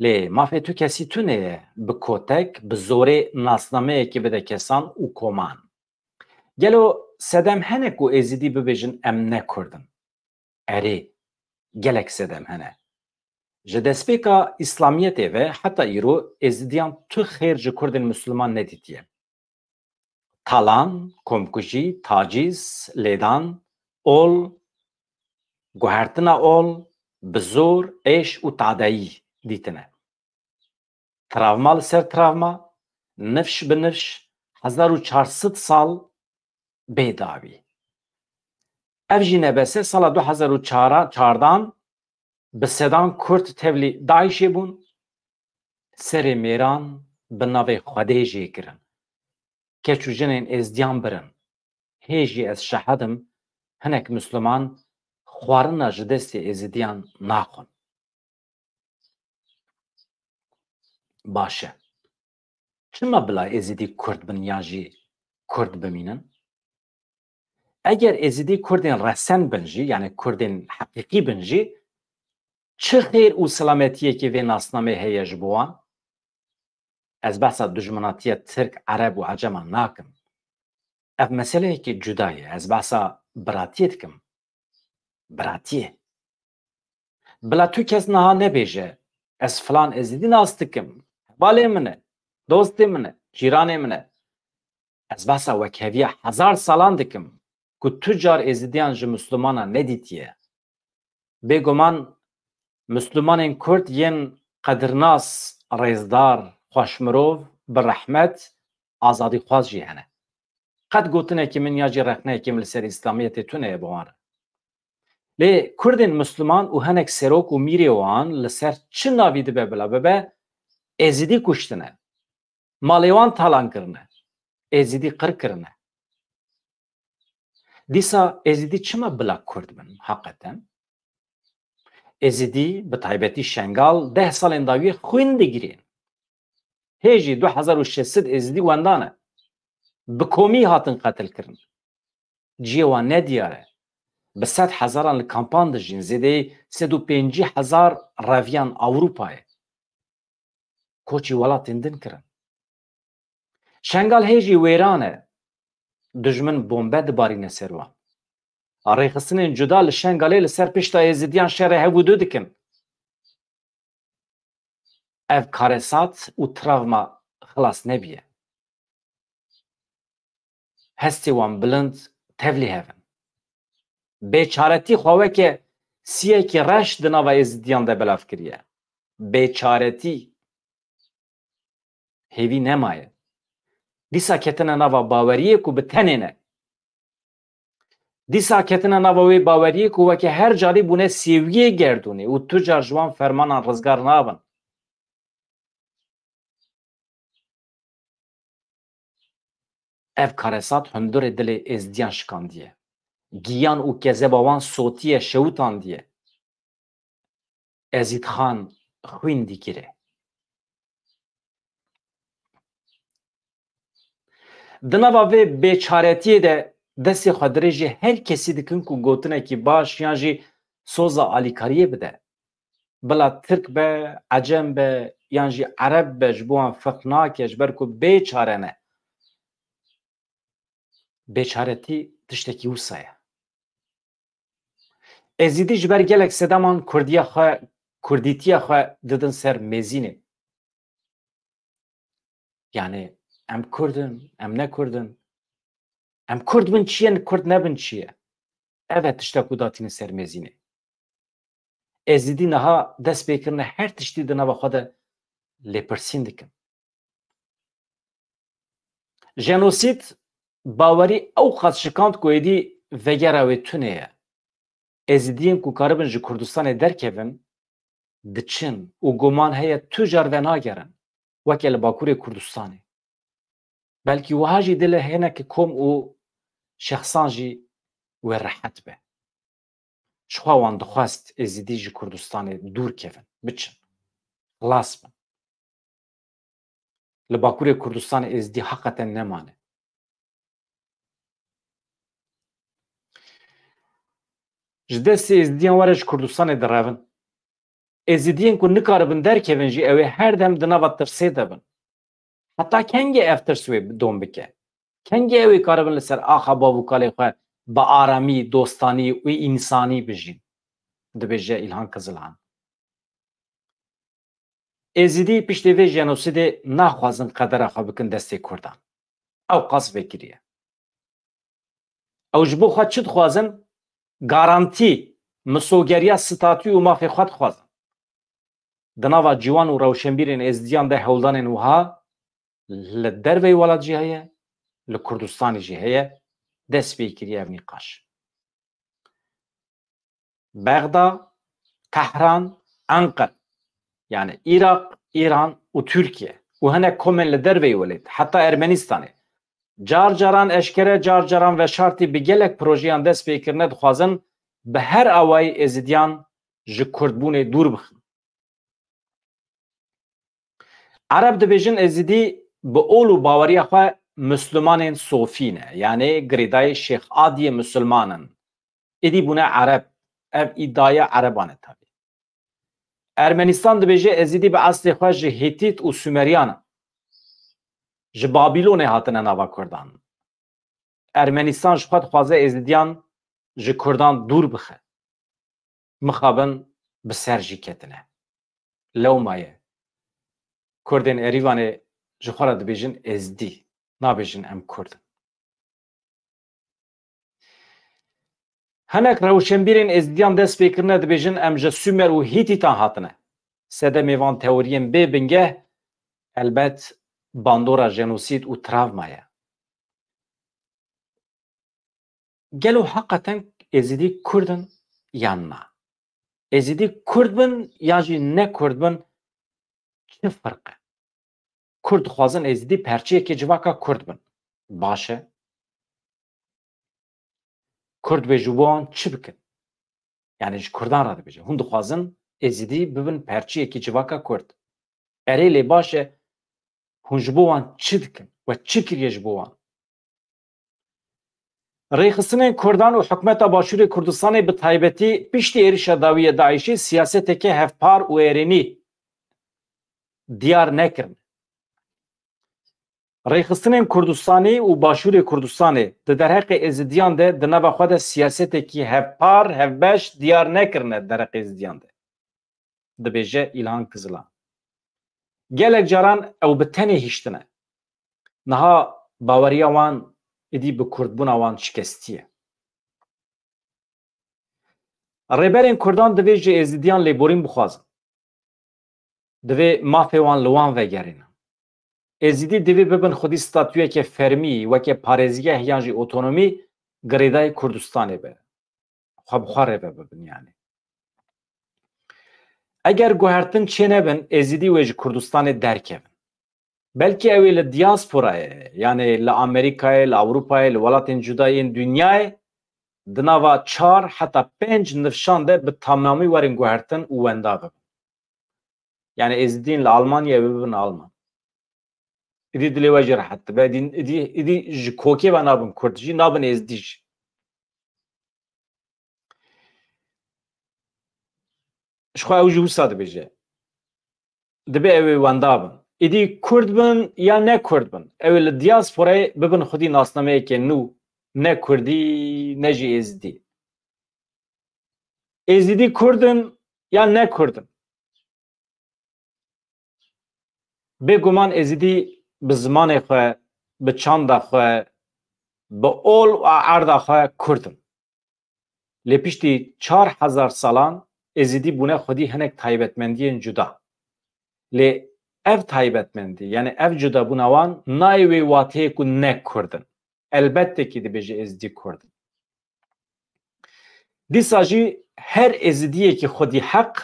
Lê mafê tu kesî tune ye bi kotek, bi zorê nasnameyekê bide kesan û koman. Gelo sedem hene ku êzidî bibêjin em ne Kurdin. Erê, gelek sedem hene. Ji destpêka İslamiyetê ve heta îro êzidiyan tu xêr ji Kurdên Müslüman nedîtiye. Talan, komkujî, tacîz, lêdan, ol, guhertina ol, bi zor, êş û tadeyî dîtine. Travma li ser travma, nifş bi nifş, 1400 sal bêdawî. Ev jî nebese sala 2014 bi sedan Kurd tevlî Daişê bûn, serê mêran bi navê Xwedê jê kirin. Keç û jinên êzdiyan birin. Hê jî ez şehedim hinek Müslüman xwarina ji destê êzidiyan naxwin. Baş e. Çima bila êzidî Kurd bin yan jî Kurd bimînin? Eger êzidî Kurdên resen bin jî yani Kurdên heqîqî bin jî çi xêr û selametiyekê vê nasnamê heye ji bo wan? Ez behsa dijminatiya Tirk, Ereb û Aceman nakim. Ev meseleyekî cuda ye. Ez behsa biratiyê dikim. Biratiyê. Bila tu kes niha nebêje ez filan êzidî nas dikim. Balê min e, dostê min e, cîranê min e. Ez behsa wekheviya 1000 salan dikim ku tu car êzidiyan ji Müslümanan nedîtiye. Bêguman Müslümanên Kurd yên qedirnas, rêzdar, xweşmirov, bi rehmet, azadîxwaz jî hene. Qet gotinekî min ya jî rexneyekê min li ser İslamiyetê tune ye bi wan re. Lê Kurdên Müslüman û hinek serok û mîrê wan li ser çi navî dibe bila bibe êzidî kuştine, malê wan talan kirine, êzidî qir kirine. Dîsa êzidî çima bila Kurd bin heqeten? Êzidî bi taybetî Şengal 10 salên dawî xwîn digirên. Hê jî 2600 êzidî wendan e. Bi komî hatin qetil kirin. Ciyê wan ne diyar e. Bi 100,000 li kampan dijîn zêdeyî 150,000 reviyan Ewropayê. Koçî welatên din kirin. Şengal hê jî wêran e. Dijmin bombe dibarîne ser wan. Rêxistinên cuda li Şengalê li ser pişta êzidiyan şerê hevû du dikin. Ev karesat û travma xilas nebiye. Hestê wan bilind tevlî hevin. Bêçaretî xwe weke siyekî reş di nava êzidiyan de belav kiriye. Bêçaretî hêvî nemaye. Dîsa ketine nava baweriyê ku bi tenê ne. Dîsa ketine nava wê baweriyê ku weke her carî bûne sêwiyê gerdûnê û tu car ji wan fermanan rizgar nabin. Ev karesat hundirê dilê êzidiyan şikandiye. Giyan û kezeba wan sotiye şewutandiye. Ezîdxan xwîn dîkire. Di nava vê bêçaretiyê de destê xwe dirêjî her kesî dikin ku gotinekî baş yan jî soza alîkariyê bide bila Tirk be Ecem be yan jî Ereb be ji bo wan feq nake ji ber ku bêçare ne. Bêçaretî tiştekî wisa ye. Êzîdî ji ber gelek sedeman Kurdiya xwe Kurdîtiya xwe didin ser mêzînê. Yani em Kurdin, em ne Kurdin. Em Kurd bin çi ye, Kurd nebin çi ye. Ev e tiştek ku datîne ser mêzînê. Êzîdî niha dest pêkirine her tiştî di nava xwe de lêpirsîn dikin. Jenosîd bawerî ew qas şikand ku êdî vegera wê tune ye. Êzîdiyên ku karibin ji Kurdistanê derkevin diçin û guman heye tu jar ve nagerin weke li Bakurê Kurdistanê. Belkî wiha jî dilê hinekî kom û şexsan jî wê rehet be. Ji xwe wan dixwast êzîdî ji Kurdistanê dûr kevin, biçin, xilas bin. Li Bakurê Kurdistanê êzîdî heqeten nemane. Ji destê êzîdiyên were ji Kurdistanê direvin. Êzîdiyên ku nikaribin derkevin jî ew ê her dem di nava tirsê de bin. Heta kengê ev tirs wê dom bike. Kengê ew ê karibin li ser axa bavûkalê xwe bi aramî, dostanî û însanî bijîn. Dibêje İlhan Kızılhan. Êzîdî piştî vê jenosîdê naxwazin qedera xwe bikin destê Kurdan. Ew qas vekiriye. Ew ji bo xwe çi dixwazin? Garantî, misogeriya statû û mafê xwe dixwazin. Di nava ciwan û rewşenbîrên êzidiyan de hewldanên wiha li derveyê welat jî heye, li Kurdistanê jî heye, dest pê kiriye ev nîqaş. Bexda, Tehran, Ankara, yani Irak, İran û Türkiye û hinek komên li derveyê welêt, heta Ermenistanê car caran eşkere car caran veşartî bi gelek projeyan dest pêkirine dixwazin bi her awayî êzidiyan ji Kurdbûnê dûr bixin. Ereb dibêjin êzîdî bi ol û baweriya xwe Müslümanên Sofî ne, yani girêdayê Şêx Adiyê Müslümanin. Êdî bûne Ereb, ev îddiaya Ereban e tabii. Ermenistan dibêje êzîdî bi eslê xwe ji Hîtit û Sümeryan ji Babilonê hatine nava Kurdan. Ermenistan ji xwe dixwaze êzidiyan ji Kurdan dûr bixe. Mixabin bi ser jî ketine. Lewma ye. Kurdên Erîvanê ji xwe re dibêjin êzidî, nabêjin em Kurdin. Hinek rewşenbîrên êzidiyan dest pêkirine dibêjin em ji Sümer û Hîtîtan hatine. Sede mêvan teoriyên bê bingeh elbet bandora jenosîd û travma ye. Gelo heqeten êzîdî Kurdin yan na? Êzîdî Kurd bin yan jî ne Kurd bin çi firq e? Kurd dixwazin êzîdî perçeyekê civaka Kurd bin. Baş e. Kurd bê ji bo wan çi bikin? Yani ji Kurdan re dibêje. Hûn dixwazin êzîdî bibin perçeyekê civaka Kurd. Erê lê baş e hûn ji bo wan çi dikin we çi kiriye ji bo wan? Rêxistinên Kurdan û hikûmeta Başûrê Kurdistanê bi taybetî piştî êrişa dawiyê Daişî siyaseteke hevpar û êrînî diyar nekirin. Rêxistinên Kurdistanê û Başûrê Kurdistanê di derheqê êzidiyan de di nava xwe de siyasetekî hevpar, hevbeş diyar nekirine derheqê êzidiyan de. Dibêje İlhan Kızılhan. Gelek caran ew bi tenê hîştine. Niha baweriya wan êdî bi Kurdbûna wan şikestiye. Rêberên Kurdan divê ji êzidiyan lêborîn bixwazin. Divê mafê wan li wan vegerînin. Êzîdî divê bibin xwedî statûyeke fermî weke parêzgeh yan jî otonomî girêdayê Kurdistanê be. Xwe bi xwe rêve bibin yani. Eger guhertin çê nebin êzîdî wê ji Kurdistanê derkevin. Belkî ew ê li diasporayê yani li Amerîkayê, li Ewropayê, li welatên cudayên dunyayê di nava 4 heta 5 nifşan de bi tamamî werin guhertin û wenda bibin. Yani êzîdîn li Almanyayê bibin Alman. Êdî dilê we jî rehet dibe. Êdî ji kokê ve nabin Kurd jî, nabin êzidî jî. şxwa ew jî wisa dibêje. Dibe ew ê wenda bin. Êdî Kurd bin ya ne Kurd bin. Ew li diasporayê bibin xwedî nasnameyekê nû ne Kurdî ne jî êzidî. Êzidî Kurdin ya ne Kurdin. Bêguman êzidî bi zimanê xwe, bi çanda xwe, bi ol û erda xwe Kurdin. Lê piştî 4000 salan êzidî bûne xwedî hinek taybetmendiyên cuda. Lê ev taybetmendî yani ev cudabûna wan nayê wê wateyê ku ne Kurdin. Elbettekî dibêje êzidî Kurdin. Dîsa jî her êzidiyekî xwedî heq,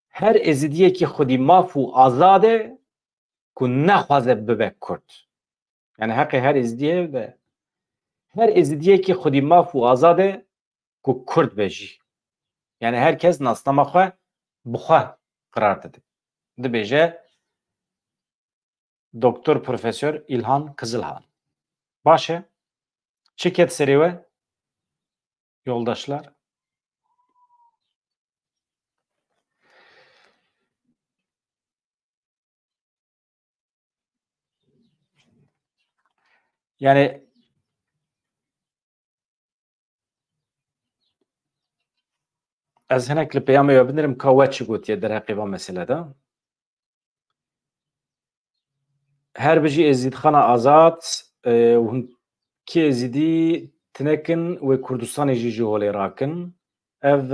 her êzidiyekî xwedî maf û azad e ku nexwaze bibe Kurd. Yani heqê her êzidiyê de her êzidiyekî xwedî maf û azad e ku Kurd be jî. Yani herkes nasnama xwe bi xwe qirar dide. Dibêje Doktor Profesör İlhan Kızılhan. Baş e? Çi ket serê we? Yoldaşlar. Yani ez hinek li peyamê we binirim ka we çi gotiye derheqê va meselede. Her bijî êzîdxana azad hûn kê êzîdî tinekin wê Kurdistanê jî ji holê rakin. Ev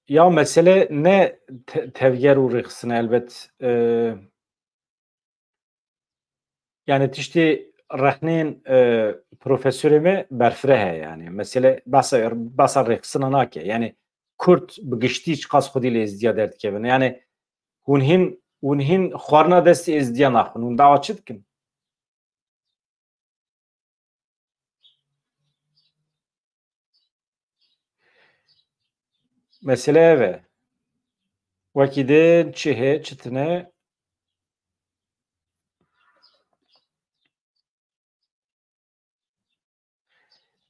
ya mesele ne tevger û rêxistin elbet yani tiştê rexnên profesörê me berfireh heye yani. Mesele basa rêxistina nake. Yani Kurd bi giştî çi qas xwedî li êzidiya derdikevin. Yani hûn hîn xwarina destê êzidiya naxwin. Hûn dawa çi dikin? Mesele ev e. Wekî din çi hê çi tune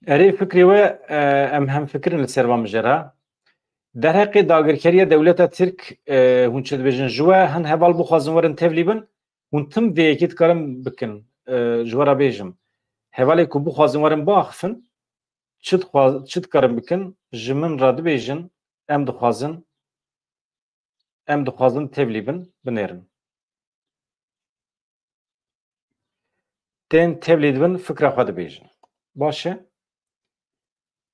erê fikrê we em hemfikirin li ser van mijara. Derheqê dagirkeriya dewleta Tirk hûn çi dibêjin ji we hin heval bixwazin werin tevlî bin hûn tim vêyekî dikarin bikin ji we re bêjim. Hevalê ku bixwazin werin biaxivin çi dikarin bikin ji min re dibêjin em dixwazin tevlî bin binêrin. Tên tevlî dibin fikra xwe dibêjin. Baş e?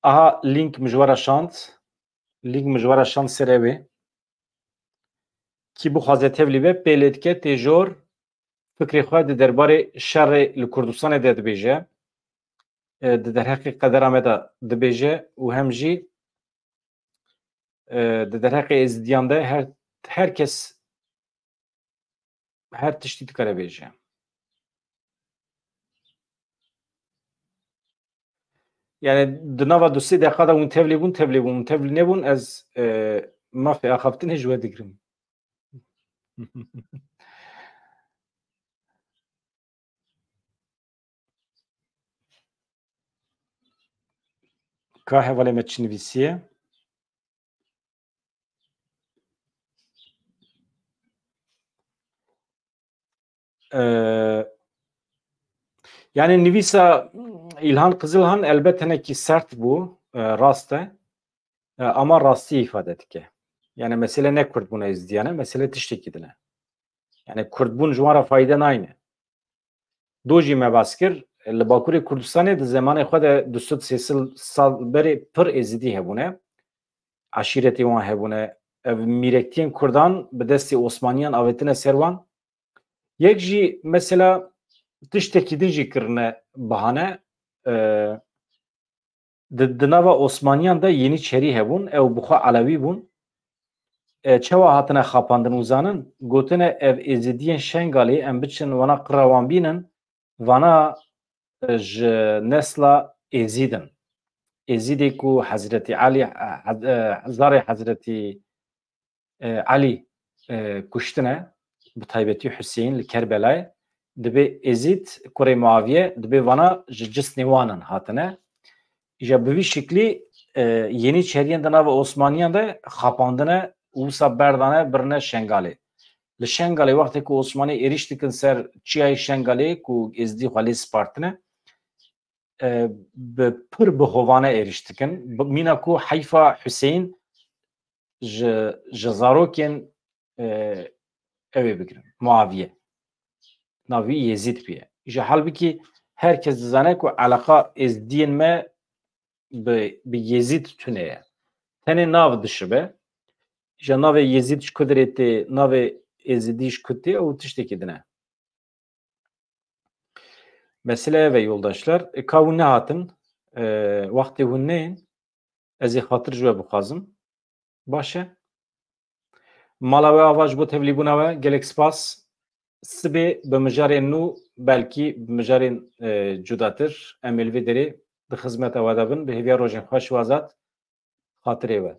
Aha lînk min ji we re şand. Lînk min ji we re şand ser evê. Kî bixwaze tevlî be pêlê dike tê jor fikrê xwe di derbarê şerê li Kurdistanê de dibêje. Di derheqê qedera me de dibêje û hem jî di derheqê êzidiyan de herkes her tiştî dikare bêje. Yani di nava du sê deqa de hûn tevlî bûn, hûn tevlî nebûn ez mafê axaftinê ji we digirim. Ka hevalê me çi nivîsiye? Yani nivîsa İlhan Kızılhan elbet hinekî sert bû, rast e ama rastî îfade dike. Yani mesele ne Kurd bûna êzidiyane, mesele tiştekî dine. Yani Kurd bûn ji wan re fayde nayne. Do jî me bas kir li Bakurê Kurdistanê di zemanê xwe de 200-300 sal berê pir êzidî hebûne. Eşîretê wan hebûne. Ev mîrektiyên Kurdan bi destê Osmaniyan avêtine ser wan. Yek jî mesela tiştekî din jî kirine bahane di nava Osmaniyan de yênî çerî hebûn, ew bi xwe Elewî bûn. Çawa hatine xapandin û zanin, gotine ev êzidiyên Şengalê em biçin wana qira wan bînin, vana ji nesla êzîdin. Êzîdê ku Hezretî Elî zarê Hezretî Elî kuştine bu taybeti Hüseyin li Kerbelay dibe Ezid Kure Muaviye dibe vana cisni wanan hatine. İşte bu şekli Yeniçeriyen de ve Osmaniyen de xapandine usa berdane birine Şengali. Li Şengali vakti ku Osmanlı eriştikin ser çiyay Şengali ku ezdi xali Spartine bi pir bi hovane eriştikin. Mina ku Hayfa Hüseyin ji zarokên evê bigirin. Muaviye. Navî Yezid piye. Ji halbuki herkes dizane ku alaka ezdiyên me bi Yezid tune ye. Tenê nav dişibe. Ji navê Yezid ji Kudrê tê, navê Ezidî ji Kud tê ew tiştekî dine. Mesele ev e yoldaşlar. Ka hûn nehatin. Wextê hûn neyên ez ê xatir ji we bixwazim. Baş e. Mala we ava ji bo tevlîbûna we gelek spas. Sibê bi mijarên nû belkî bi mijarên cudatir em ê li vê derê di xizmeta we de bin bi hêviya rojên xweş wazat xatirê we.